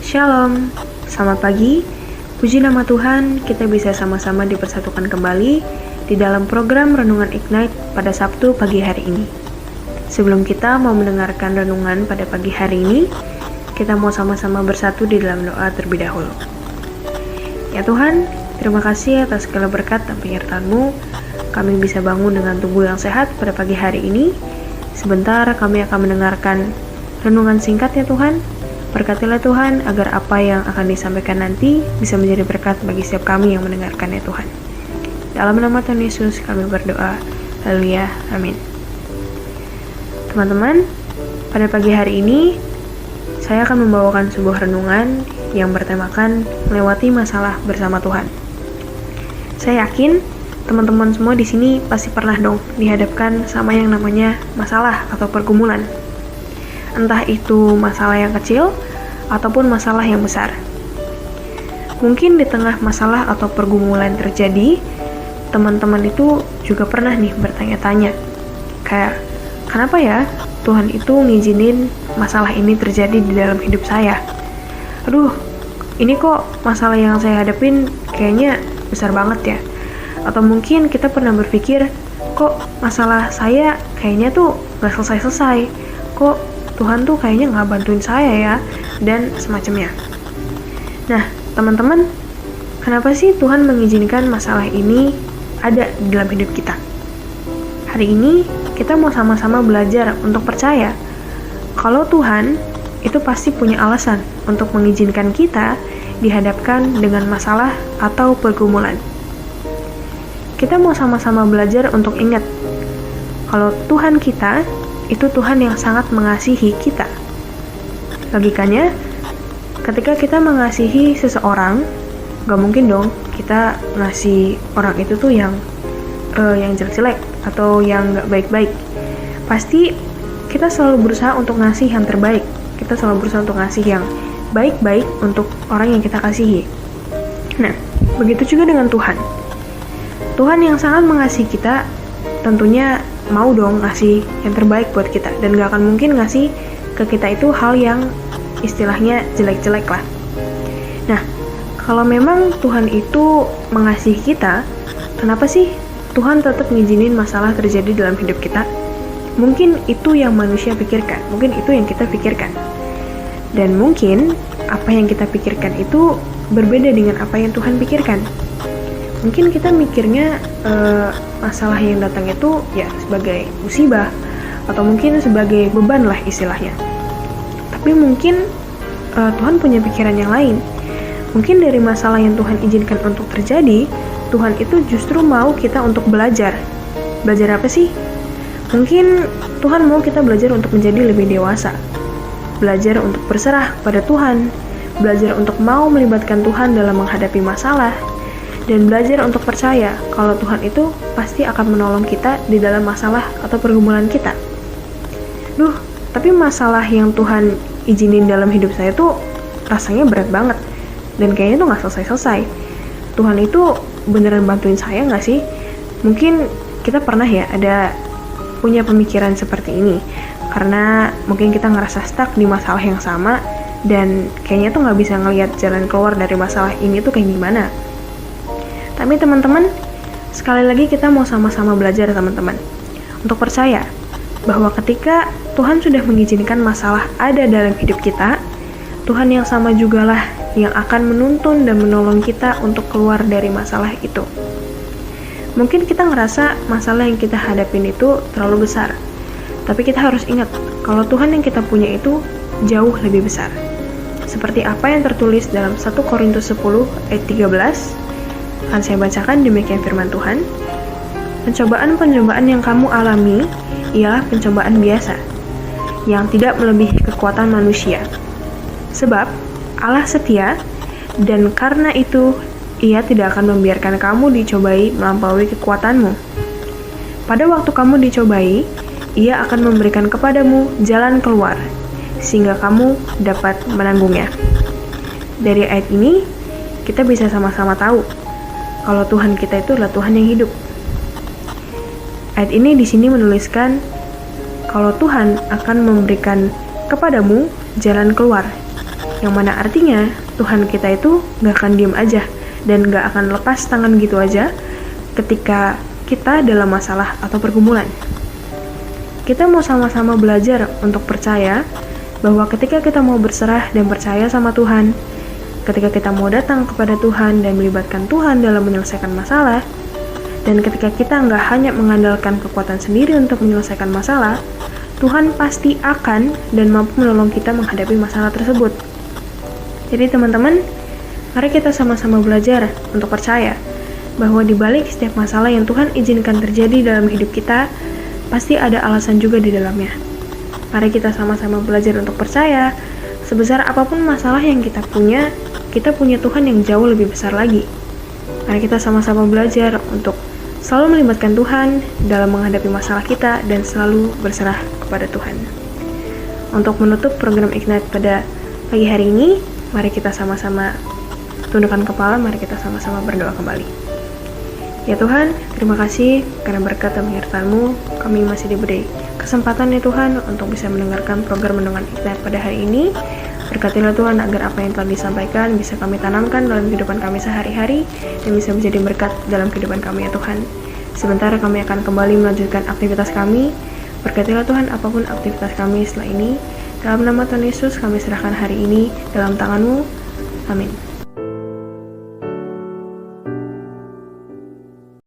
Shalom, selamat pagi. Puji nama Tuhan, kita bisa sama-sama dipersatukan kembali di dalam program Renungan Ignite pada Sabtu pagi hari ini. Sebelum kita mau mendengarkan renungan pada pagi hari ini, kita mau sama-sama bersatu di dalam doa terlebih dahulu. Ya Tuhan, terima kasih atas segala berkat dan penyertaan-Mu. Kami bisa bangun dengan tubuh yang sehat pada pagi hari ini. Sebentar kami akan mendengarkan renungan singkat ya Tuhan. Berkatilah Tuhan agar apa yang akan disampaikan nanti bisa menjadi berkat bagi setiap kami yang mendengarkan ya Tuhan. Dalam nama Tuhan Yesus kami berdoa. Haleluya. Amin. Teman-teman, pada pagi hari ini saya akan membawakan sebuah renungan yang bertemakan melewati masalah bersama Tuhan. Saya yakin teman-teman semua di sini pasti pernah dong dihadapkan sama yang namanya masalah atau pergumulan. Entah itu masalah yang kecil ataupun masalah yang besar. Mungkin di tengah masalah atau pergumulan terjadi, teman-teman itu juga pernah nih bertanya-tanya, kayak, kenapa ya Tuhan itu ngizinin masalah ini terjadi di dalam hidup saya? Aduh, ini kok masalah yang saya hadapin kayaknya besar banget ya. Atau mungkin kita pernah berpikir, kok masalah saya kayaknya tuh gak selesai-selesai. Kok Tuhan tuh kayaknya nggak bantuin saya ya, dan semacamnya. Nah, teman-teman, kenapa sih Tuhan mengizinkan masalah ini ada di dalam hidup kita? Hari ini, kita mau sama-sama belajar untuk percaya kalau Tuhan itu pasti punya alasan untuk mengizinkan kita dihadapkan dengan masalah atau pergumulan. Kita mau sama-sama belajar untuk ingat kalau Tuhan kita itu Tuhan yang sangat mengasihi kita. Logikanya, ketika kita mengasihi seseorang, gak mungkin dong kita ngasih orang itu tuh yang jelek-jelek atau yang gak baik-baik. Pasti kita selalu berusaha untuk ngasih yang terbaik. Kita selalu berusaha untuk ngasih yang baik-baik untuk orang yang kita kasihi. Nah, begitu juga dengan Tuhan. Tuhan yang sangat mengasihi kita tentunya mau dong ngasih yang terbaik buat kita, dan gak akan mungkin ngasih ke kita itu hal yang istilahnya jelek-jelek lah. Nah, kalau memang Tuhan itu mengasihi kita, kenapa sih Tuhan tetap ngizinin masalah terjadi dalam hidup kita? Mungkin itu yang manusia pikirkan, mungkin itu yang kita pikirkan, dan mungkin apa yang kita pikirkan itu berbeda dengan apa yang Tuhan pikirkan. Mungkin kita mikirnya masalah yang datang itu ya sebagai musibah atau mungkin sebagai beban lah istilahnya. Tapi mungkin Tuhan punya pikiran yang lain. Mungkin dari masalah yang Tuhan izinkan untuk terjadi, Tuhan itu justru mau kita untuk belajar. Belajar apa sih? Mungkin Tuhan mau kita belajar untuk menjadi lebih dewasa. Belajar untuk berserah kepada Tuhan. Belajar untuk mau melibatkan Tuhan dalam menghadapi masalah. Dan belajar untuk percaya kalau Tuhan itu pasti akan menolong kita di dalam masalah atau pergumulan kita. Tapi masalah yang Tuhan izinin dalam hidup saya tuh rasanya berat banget, dan kayaknya tuh gak selesai-selesai. Tuhan itu beneran bantuin saya gak sih? Mungkin kita pernah ya ada punya pemikiran seperti ini, karena mungkin kita ngerasa stuck di masalah yang sama, dan kayaknya tuh gak bisa ngelihat jalan keluar dari masalah ini tuh kayak gimana. Tapi teman-teman, sekali lagi kita mau sama-sama belajar teman-teman untuk percaya bahwa ketika Tuhan sudah mengizinkan masalah ada dalam hidup kita, Tuhan yang sama jugalah yang akan menuntun dan menolong kita untuk keluar dari masalah itu. Mungkin kita ngerasa masalah yang kita hadapin itu terlalu besar, tapi kita harus ingat kalau Tuhan yang kita punya itu jauh lebih besar. Seperti apa yang tertulis dalam 1 Korintus 10 ayat 13, akan saya bacakan demikian firman Tuhan. Pencobaan-pencobaan yang kamu alami ialah pencobaan biasa, yang tidak melebihi kekuatan manusia. Sebab Allah setia, dan karena itu Ia tidak akan membiarkan kamu dicobai melampaui kekuatanmu. Pada waktu kamu dicobai, Ia akan memberikan kepadamu jalan keluar, sehingga kamu dapat menanggungnya. Dari ayat ini, kita bisa sama-sama tahu kalau Tuhan kita itu adalah Tuhan yang hidup. Ayat ini di sini menuliskan kalau Tuhan akan memberikan kepadamu jalan keluar. Yang mana artinya Tuhan kita itu gak akan diem aja dan gak akan lepas tangan gitu aja ketika kita dalam masalah atau pergumulan. Kita mau sama-sama belajar untuk percaya bahwa ketika kita mau berserah dan percaya sama Tuhan, ketika kita mau datang kepada Tuhan dan melibatkan Tuhan dalam menyelesaikan masalah, dan ketika kita nggak hanya mengandalkan kekuatan sendiri untuk menyelesaikan masalah, Tuhan pasti akan dan mampu menolong kita menghadapi masalah tersebut. Jadi teman-teman, mari kita sama-sama belajar untuk percaya bahwa di balik setiap masalah yang Tuhan izinkan terjadi dalam hidup kita, pasti ada alasan juga di dalamnya. Mari kita sama-sama belajar untuk percaya, sebesar apapun masalah yang kita punya Tuhan yang jauh lebih besar lagi. Mari kita sama-sama belajar untuk selalu melibatkan Tuhan dalam menghadapi masalah kita dan selalu berserah kepada Tuhan. Untuk menutup program Ignite pada pagi hari ini, mari kita sama-sama tundukkan kepala, mari kita sama-sama berdoa kembali. Ya Tuhan, terima kasih karena berkat dan penyertaan-Mu, kami masih diberi kesempatan ya Tuhan untuk bisa mendengarkan program Renungan Ignite pada hari ini. Berkatilah Tuhan agar apa yang telah disampaikan bisa kami tanamkan dalam kehidupan kami sehari-hari dan bisa menjadi berkat dalam kehidupan kami ya Tuhan. Sebentar kami akan kembali melanjutkan aktivitas kami. Berkatilah Tuhan apapun aktivitas kami setelah ini. Dalam nama Tuhan Yesus kami serahkan hari ini dalam tangan-Mu. Amin.